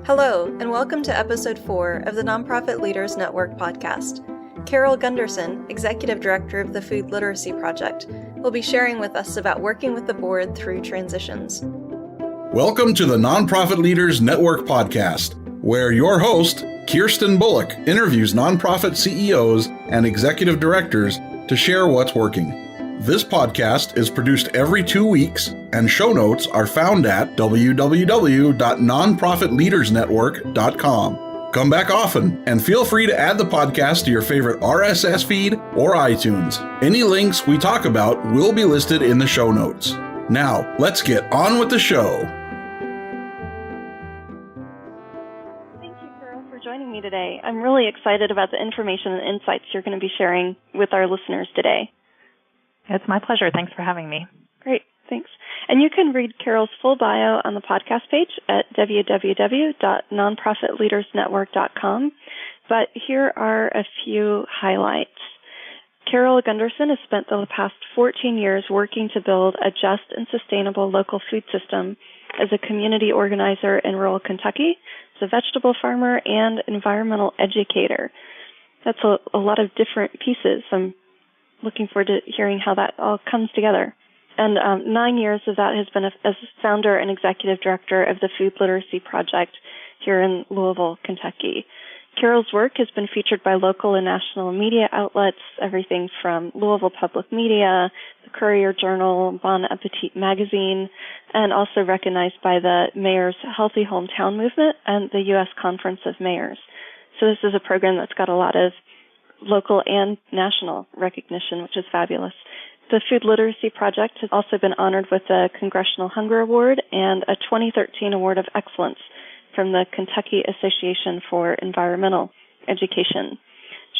Hello, and welcome to Episode 4 of the Nonprofit Leaders Network podcast. Carol Gundersen, Executive Director of the Food Literacy Project, will be sharing with us about working with the board through transitions. Welcome to the Nonprofit Leaders Network podcast, where your host, KIRSTEN Bullock, interviews nonprofit CEOs and executive directors to share what's working. This podcast is produced every 2 weeks, and show notes are found at www.nonprofitleadersnetwork.com. Come back often, and feel free to add the podcast to your favorite RSS feed or iTunes. Any links we talk about will be listed in the show notes. Now, let's get on with the show. Thank you, Carol, for joining me today. I'm really excited about the information and insights you're going to be sharing with our listeners today. It's my pleasure. Thanks for having me. Great, thanks. And you can read Carol's full bio on the podcast page at www.nonprofitleadersnetwork.com. But here are a few highlights. Carol Gundersen has spent the past 14 years working to build a just and sustainable local food system as a community organizer in rural Kentucky, as a vegetable farmer, and environmental educator. That's a lot of different pieces. I'm looking forward to hearing how that all comes together. And 9 years of that has been as founder and executive director of the Food Literacy Project here in Louisville, Kentucky. Carol's work has been featured by local and national media outlets, everything from Louisville Public Media, the Courier-Journal, Bon Appetit magazine, and also recognized by the Mayor's Healthy Hometown Movement and the U.S. Conference of Mayors. So this is a program that's got a lot of local and national recognition, which is fabulous. The Food Literacy Project has also been honored with the Congressional Hunger Award and a 2013 Award of Excellence from the Kentucky Association for Environmental Education.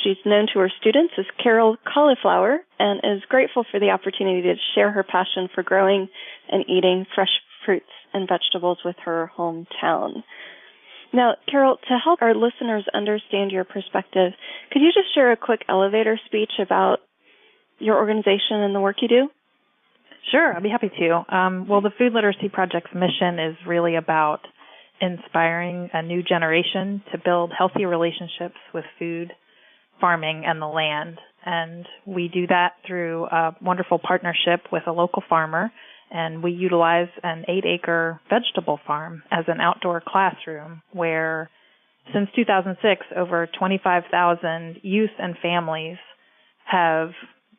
She's known to her students as Carol Cauliflower and is grateful for the opportunity to share her passion for growing and eating fresh fruits and vegetables with her hometown. Now, Carol, to help our listeners understand your perspective, could you just share a quick elevator speech about your organization and the work you do? Sure, I'd be happy to. Well, the Food Literacy Project's mission is really about inspiring a new generation to build healthy relationships with food, farming, and the land. And we do that through a wonderful partnership with a local farmer, and we utilize an 8-acre vegetable farm as an outdoor classroom where, since 2006, over 25,000 youth and families have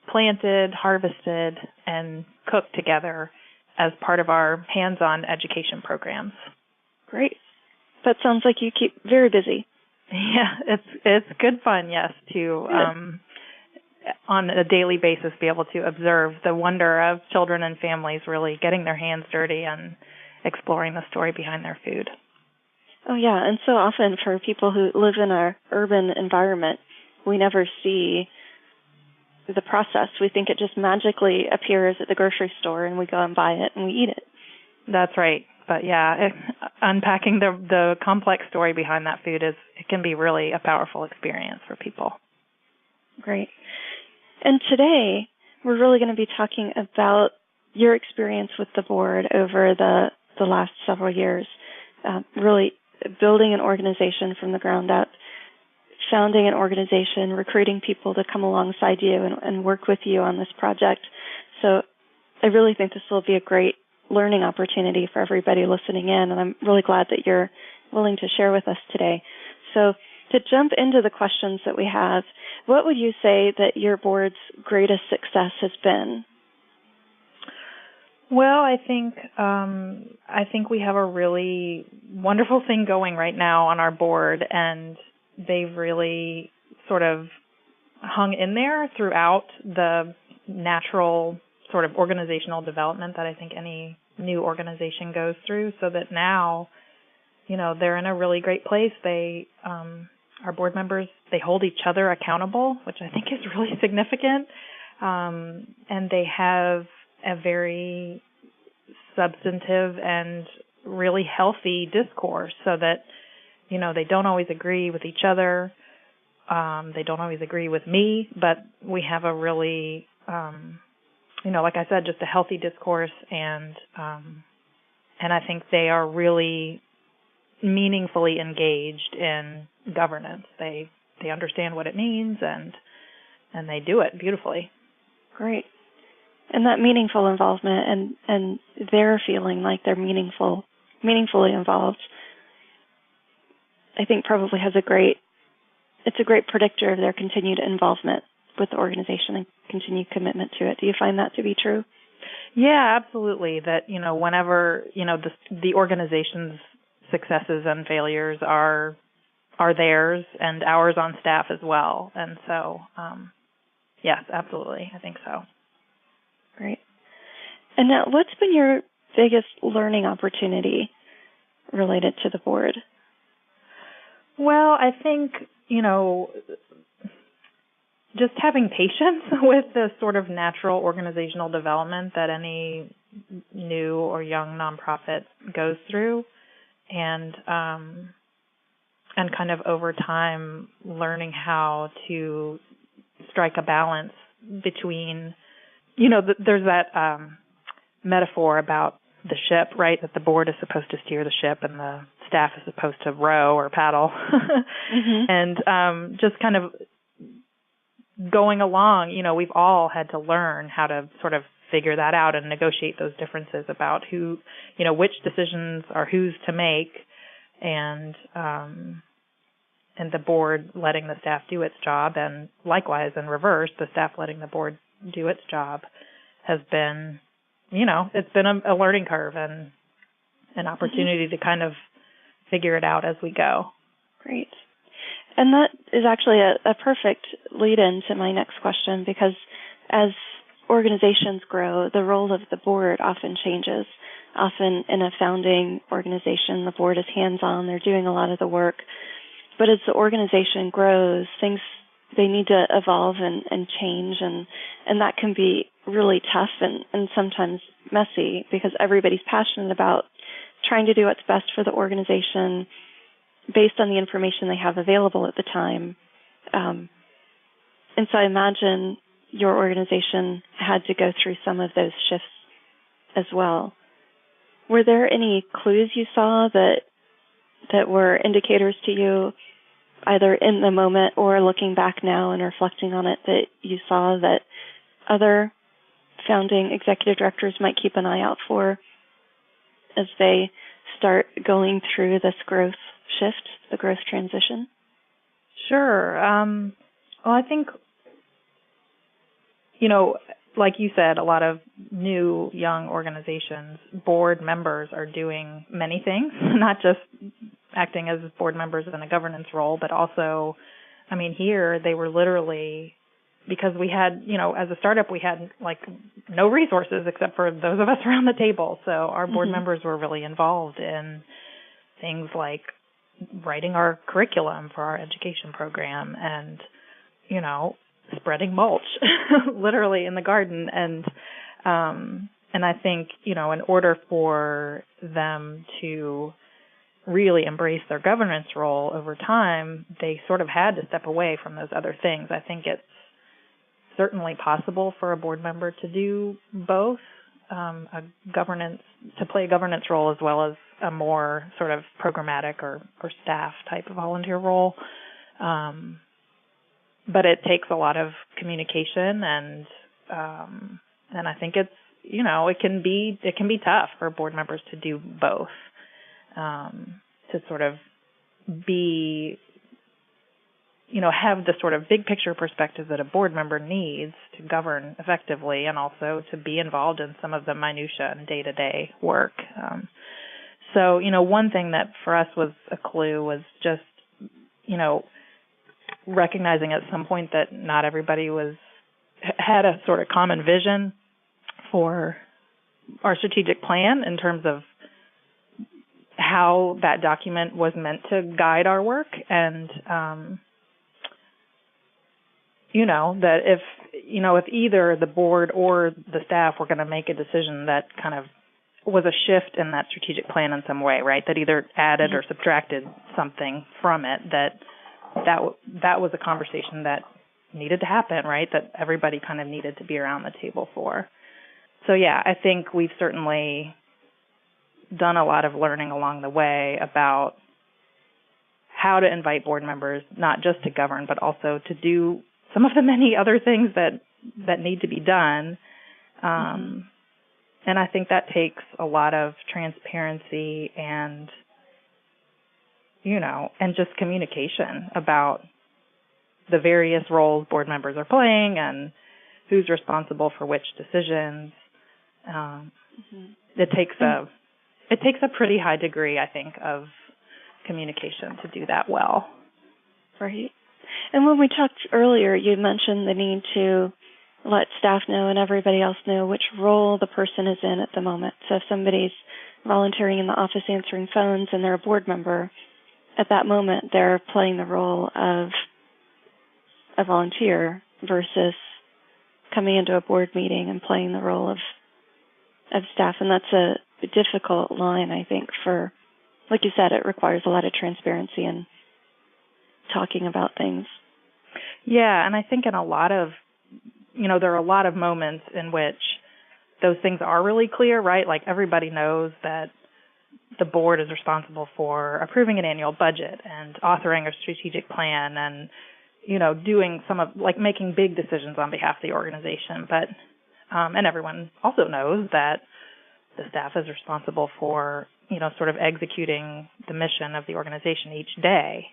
planted, harvested, and cooked together as part of our hands-on education programs. Great. That sounds like you keep very busy. Yeah, it's good fun, yes, to on a daily basis be able to observe the wonder of children and families really getting their hands dirty and exploring the story behind their food. Oh, yeah, and so often for people who live in our urban environment, we never see the process. We think it just magically appears at the grocery store and we go and buy it and we eat it. That's right. But yeah, unpacking the complex story behind that food it can be really a powerful experience for people. Great. And today, we're really going to be talking about your experience with the board over the last several years, really building an organization from the ground up, founding an organization, recruiting people to come alongside you and work with you on this project. So I really think this will be a great learning opportunity for everybody listening in, and I'm really glad that you're willing to share with us today. So to jump into the questions that we have, what would you say that your board's greatest success has been? Well, I think we have a really wonderful thing going right now on our board, and they've really sort of hung in there throughout the natural sort of organizational development that I think any new organization goes through, so that now, they're in a really great place. They, our board members, they hold each other accountable, which I think is really significant, and they have a very substantive and really healthy discourse, so that, they don't always agree with each other. They don't always agree with me, but we have a really, like I said, just a healthy discourse and I think they are really meaningfully engaged in governance. They understand what it means, and they do it beautifully. Great. And that meaningful involvement and their feeling like they're meaningfully involved, I think probably it's a great predictor of their continued involvement with the organization and continued commitment to it. Do you find that to be true? Yeah, absolutely. That, whenever, the organization's successes and failures are theirs and ours on staff as well. And so, yes, absolutely. I think so. Great. And now, what's been your biggest learning opportunity related to the board? Well, I think, just having patience with the sort of natural organizational development that any new or young nonprofit goes through, and kind of over time learning how to strike a balance between, there's that metaphor about the ship, right? That the board is supposed to steer the ship and the staff is supposed to row or paddle. Mm-hmm. And just kind of going along, we've all had to learn how to sort of figure that out and negotiate those differences about who, which decisions are whose to make, and the board letting the staff do its job, and likewise in reverse, the staff letting the board do its job has been, it's been a learning curve and an opportunity to kind of figure it out as we go. Great. And that is actually a perfect lead-in to my next question, because as organizations grow, the role of the board often changes. Often in a founding organization, the board is hands-on. They're doing a lot of the work. But as the organization grows, they need to evolve and change, and that can be really tough and sometimes messy, because everybody's passionate about trying to do what's best for the organization based on the information they have available at the time. And so I imagine your organization had to go through some of those shifts as well. Were there any clues you saw that were indicators to you, either in the moment or looking back now and reflecting on it, that you saw that other founding executive directors might keep an eye out for as they start going through this growth shift, the growth transition? Sure. Well, I think, like you said, a lot of new, young organizations, board members are doing many things, not just acting as board members in a governance role, but also, here they were literally, because we had, as a startup, we had no resources except for those of us around the table. So our board members were really involved in things like writing our curriculum for our education program and, spreading mulch literally in the garden. And I think, in order for them to really embrace their governance role over time, they sort of had to step away from those other things. I think it's certainly possible for a board member to do both, to play a governance role as well as a more sort of programmatic or staff type of volunteer role. But it takes a lot of communication, and I think it's, it can be tough for board members to do both, to sort of be, have the sort of big picture perspective that a board member needs to govern effectively, and also to be involved in some of the minutia and day-to-day work. So, one thing that for us was a clue was just, recognizing at some point that not everybody had a sort of common vision for our strategic plan in terms of how that document was meant to guide our work, and that if either the board or the staff were going to make a decision that kind of was a shift in that strategic plan in some way, right, that either added or subtracted something from it, that was a conversation that needed to happen, right, that everybody kind of needed to be around the table for. So, yeah, I think we've certainly done a lot of learning along the way about how to invite board members, not just to govern, but also to do some of the many other things that need to be done. And I think that takes a lot of transparency and, and just communication about the various roles board members are playing and who's responsible for which decisions. It takes a pretty high degree, I think, of communication to do that well. Right. And when we talked earlier, you mentioned the need to let staff know and everybody else know which role the person is in at the moment. So if somebody's volunteering in the office answering phones and they're a board member, at that moment they're playing the role of a volunteer versus coming into a board meeting and playing the role of staff. And that's a difficult line, I think, for, like you said, it requires a lot of transparency and talking about things. Yeah, and I think in a lot of, there are a lot of moments in which those things are really clear, right? Like everybody knows that the board is responsible for approving an annual budget and authoring a strategic plan and, doing some of, like making big decisions on behalf of the organization. But, and everyone also knows that the staff is responsible for, sort of executing the mission of the organization each day.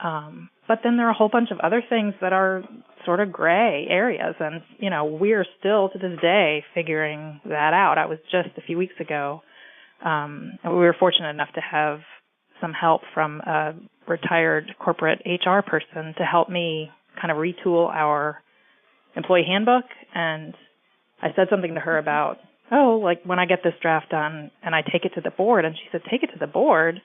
But then there are a whole bunch of other things that are sort of gray areas. And, we're still to this day figuring that out. I was just a few weeks ago, and we were fortunate enough to have some help from a retired corporate HR person to help me kind of retool our employee handbook. And I said something to her about, when I get this draft done and I take it to the board, and she said, take it to the board,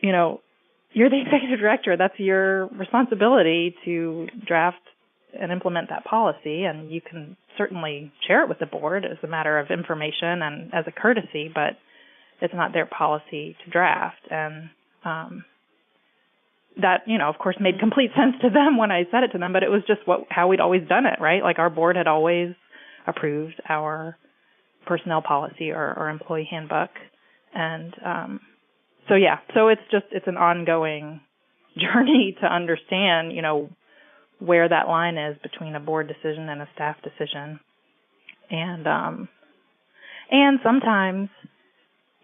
you're the executive director. That's your responsibility to draft and implement that policy, and you can certainly share it with the board as a matter of information and as a courtesy, but it's not their policy to draft. And that, of course, made complete sense to them when I said it to them, but it was just how we'd always done it, right? Like our board had always approved our personnel policy or employee handbook. And so it's an ongoing journey to understand, where that line is between a board decision and a staff decision. And sometimes,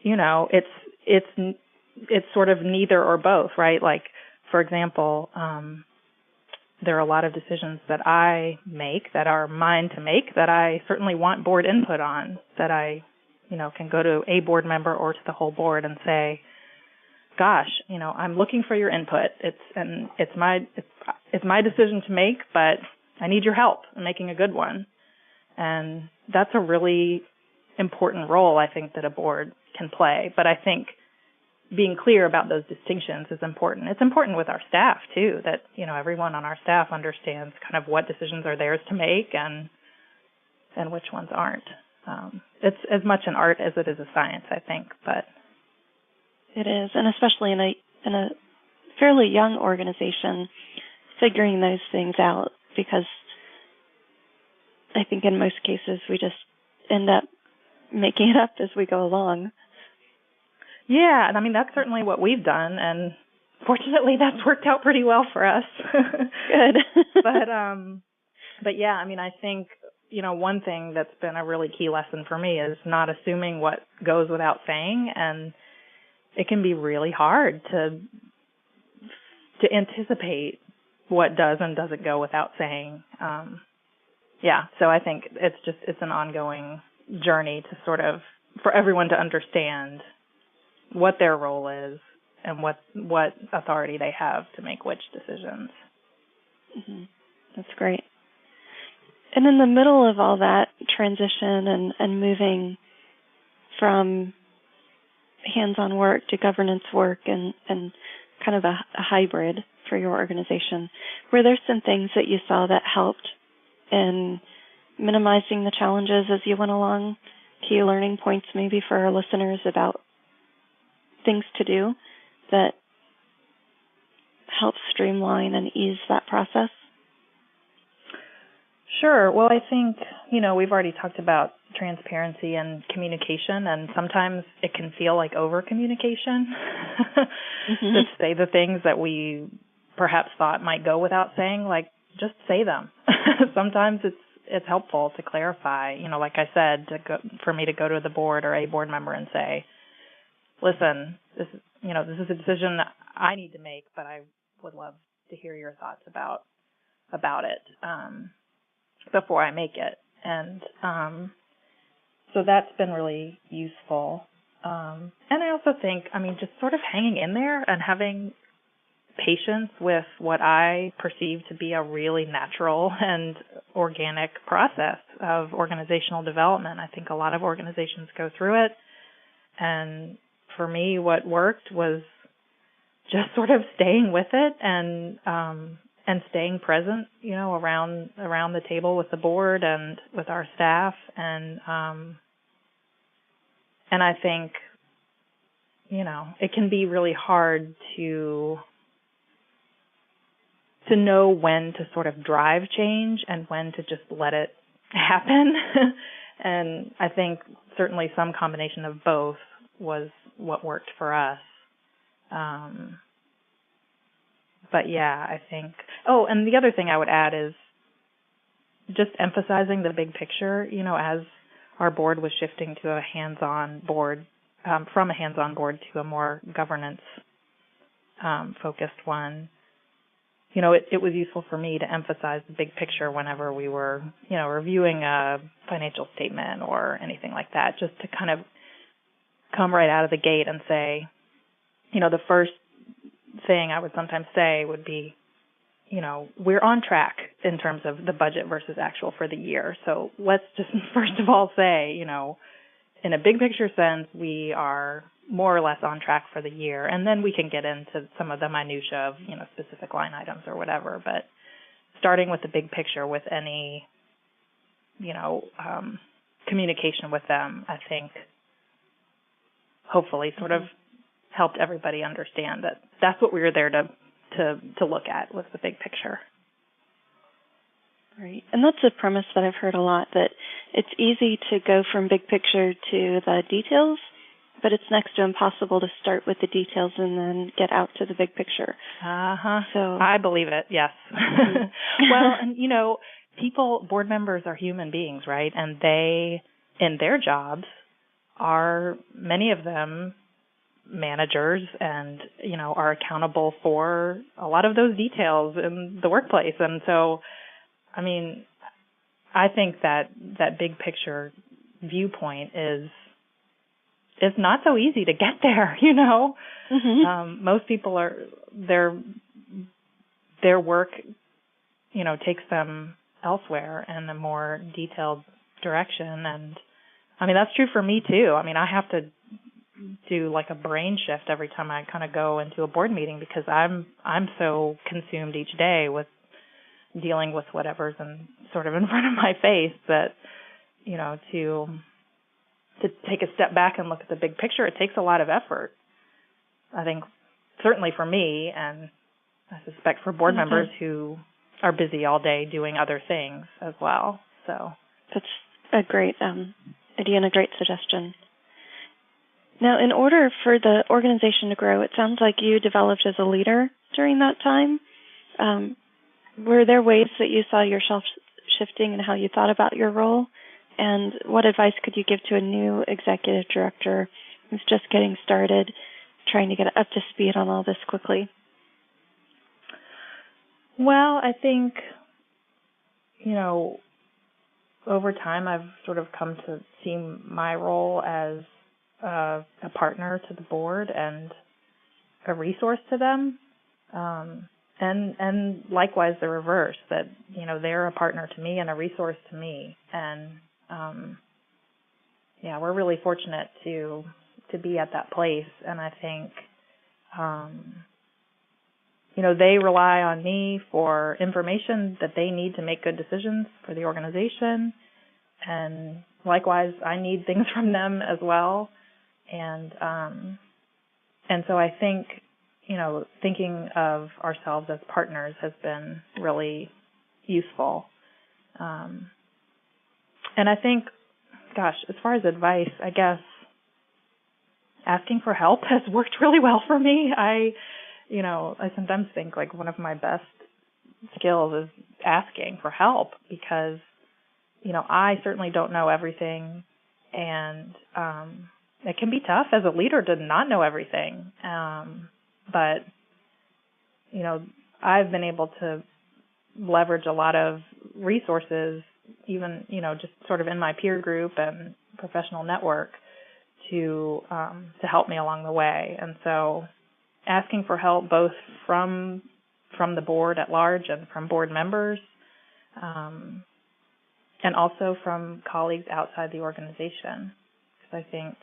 it's sort of neither or both, right? Like, for example, there are a lot of decisions that I make that are mine to make that I certainly want board input on, that I, can go to a board member or to the whole board and say, gosh, I'm looking for your input. It's my decision to make, but I need your help in making a good one. And that's a really important role, I think, that a board can play. But I think being clear about those distinctions is important. It's important with our staff, too, that, everyone on our staff understands kind of what decisions are theirs to make and which ones aren't. It's as much an art as it is a science, I think, but it is, and especially in a fairly young organization, figuring those things out, because I think in most cases we just end up making it up as we go along. Yeah, and I mean, that's certainly what we've done, and fortunately that's worked out pretty well for us. Good. But yeah, I mean, I think, one thing that's been a really key lesson for me is not assuming what goes without saying, and it can be really hard to anticipate what does and doesn't go without saying. So I think it's an ongoing journey to sort of, for everyone to understand what their role is and what authority they have to make which decisions. Mm-hmm. That's great. And in the middle of all that transition and moving from hands-on work to governance work and kind of a hybrid for your organization, were there some things that you saw that helped in minimizing the challenges as you went along? Key learning points maybe for our listeners about things to do that help streamline and ease that process? Sure. Well, I think, we've already talked about transparency and communication, and sometimes it can feel like over-communication to say the things that we perhaps thought might go without saying, like, just say them. Sometimes it's helpful to clarify, like I said, for me to go to the board or a board member and say, listen, this is a decision that I need to make, but I would love to hear your thoughts about it before I make it. And so that's been really useful. And I also think, just sort of hanging in there and having patience with what I perceive to be a really natural and organic process of organizational development. I think a lot of organizations go through it. And for me, what worked was just sort of staying with it and staying present, around the table with the board and with our staff. And I think, it can be really hard to know when to sort of drive change and when to just let it happen. And I think certainly some combination of both was what worked for us. But yeah, I think, and the other thing I would add is just emphasizing the big picture, as our board was shifting to a hands-on board, from a hands-on board to a more governance focused one. It was useful for me to emphasize the big picture whenever we were, reviewing a financial statement or anything like that, just to kind of come right out of the gate and say, the first thing I would sometimes say would be, we're on track in terms of the budget versus actual for the year. So let's just first of all say, in a big picture sense, we are more or less on track for the year. And then we can get into some of the minutia of, specific line items or whatever. But starting with the big picture with any, communication with them, I think hopefully sort of helped everybody understand that that's what we were there to look at, was the big picture. Right. And that's a premise that I've heard a lot, that it's easy to go from big picture to the details, but it's next to impossible to start with the details and then get out to the big picture. So I believe it, yes. Well, and board members are human beings, right? And they, in their jobs, are, many of them, managers and, are accountable for a lot of those details in the workplace. And so, I think that big picture viewpoint is not so easy to get there, Most people their work, takes them elsewhere in a more detailed direction. And that's true for me too. I have to do like a brain shift every time I kind of go into a board meeting, because I'm so consumed each day with dealing with whatever's sort of in front of my face that, to take a step back and look at the big picture, it takes a lot of effort. I think certainly for me, and I suspect for board members who are busy all day doing other things as well. So that's a great idea and a great suggestion. Now, in order for the organization to grow, it sounds like you developed as a leader during that time. Were there ways that you saw yourself shifting and how you thought about your role? And what advice could you give to a new executive director who's just getting started, trying to get up to speed on all this quickly? Well, I think, over time I've sort of come to see my role as a partner to the board and a resource to them. And likewise the reverse, that, they're a partner to me and a resource to me. And, we're really fortunate to be at that place. And I think, they rely on me for information that they need to make good decisions for the organization. And likewise, I need things from them as well. And so I think, thinking of ourselves as partners has been really useful. And I think, gosh, as far as advice, I guess asking for help has worked really well for me. I sometimes think like one of my best skills is asking for help because, I certainly don't know everything, and it can be tough as a leader to not know everything. But, I've been able to leverage a lot of resources, even, just sort of in my peer group and professional network to help me along the way. And so asking for help both from the board at large and from board members, and also from colleagues outside the organization. Because I think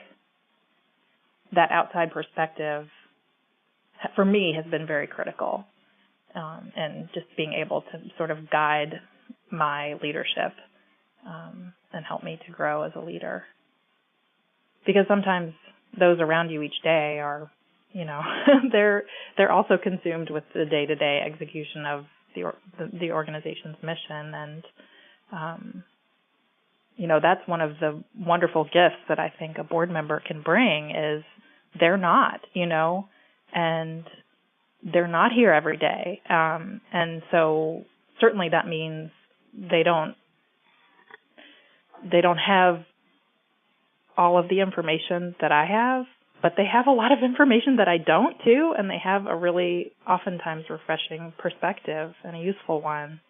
that outside perspective, for me, has been very critical, and just being able to sort of guide my leadership and help me to grow as a leader. Because sometimes those around you each day are, they're also consumed with the day-to-day execution of the organization's mission, and that's one of the wonderful gifts that I think a board member can bring is they're not, and they're not here every day, and so certainly that means they don't have all of the information that I have, but they have a lot of information that I don't too, and they have a really oftentimes refreshing perspective and a useful one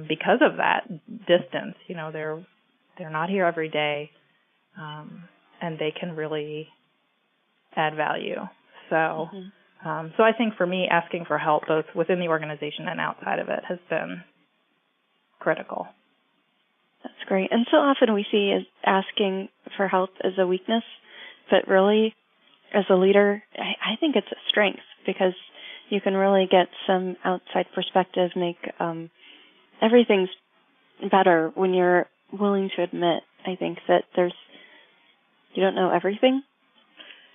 because of that distance. They're not here every day, and they can really add value. So, so I think for me, asking for help both within the organization and outside of it has been critical. That's great. And so often we see asking for help as a weakness, but really, as a leader, I think it's a strength because you can really get some outside perspective, make everything's better when you're willing to admit, I think, that you don't know everything.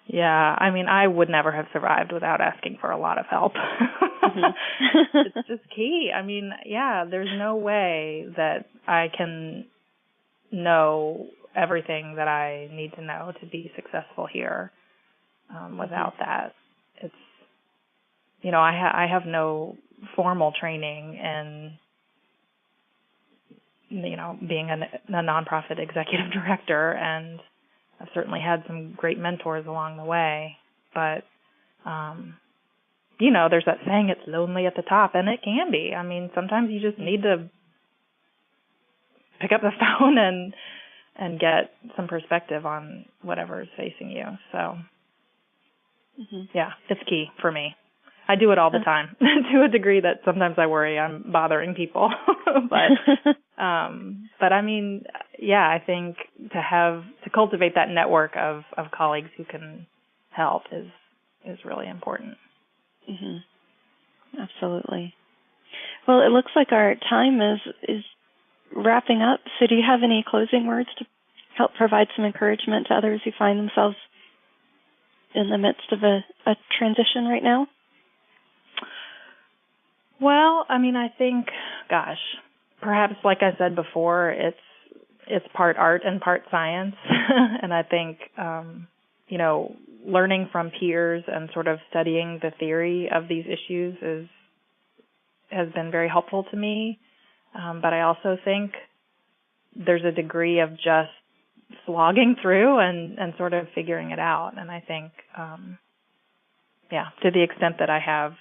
Yeah, I would never have survived without asking for a lot of help. It's just key. There's no way that I can know everything that I need to know to be successful here without that. It's, I have no formal training in, being a nonprofit executive director, and I've certainly had some great mentors along the way, but, there's that saying, it's lonely at the top, and it can be. Sometimes you just need to pick up the phone and get some perspective on whatever is facing you. So, yeah, it's key for me. I do it all the time to a degree that sometimes I worry I'm bothering people. But I think to cultivate that network of colleagues who can help is really important. Absolutely. Well, it looks like our time is wrapping up. So do you have any closing words to help provide some encouragement to others who find themselves in the midst of a transition right now? Well, I think, perhaps like I said before, it's part art and part science. And I think, learning from peers and sort of studying the theory of these issues has been very helpful to me. But I also think there's a degree of just slogging through and sort of figuring it out. And I think, to the extent that I have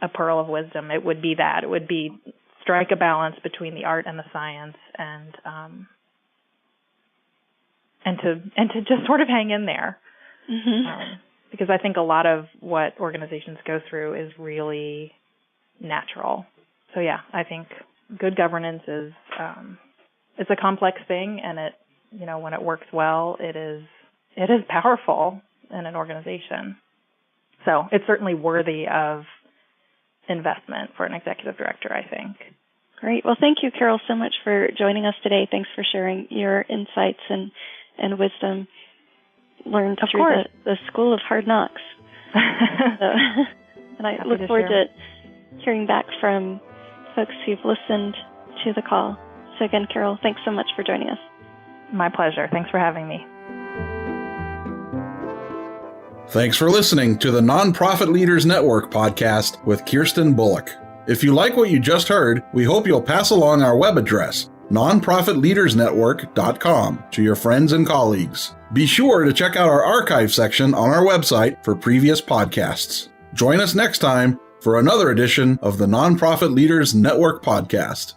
a pearl of wisdom, it would be that. It would be strike a balance between the art and the science, and to just sort of hang in there. Because I think a lot of what organizations go through is really natural. So yeah, I think good governance is it's a complex thing, and it when it works well, it is powerful in an organization. So it's certainly worthy of investment for an executive director, I think. Great. Well, thank you, Carol, so much for joining us today. Thanks for sharing your insights and wisdom learned through the School of Hard Knocks. And I look forward to hearing back from folks who've listened to the call. So again, Carol, thanks so much for joining us. My pleasure. Thanks for having me. Thanks for listening to the Nonprofit Leaders Network podcast with Kirsten Bullock. If you like what you just heard, we hope you'll pass along our web address, nonprofitleadersnetwork.com, to your friends and colleagues. Be sure to check out our archive section on our website for previous podcasts. Join us next time for another edition of the Nonprofit Leaders Network podcast.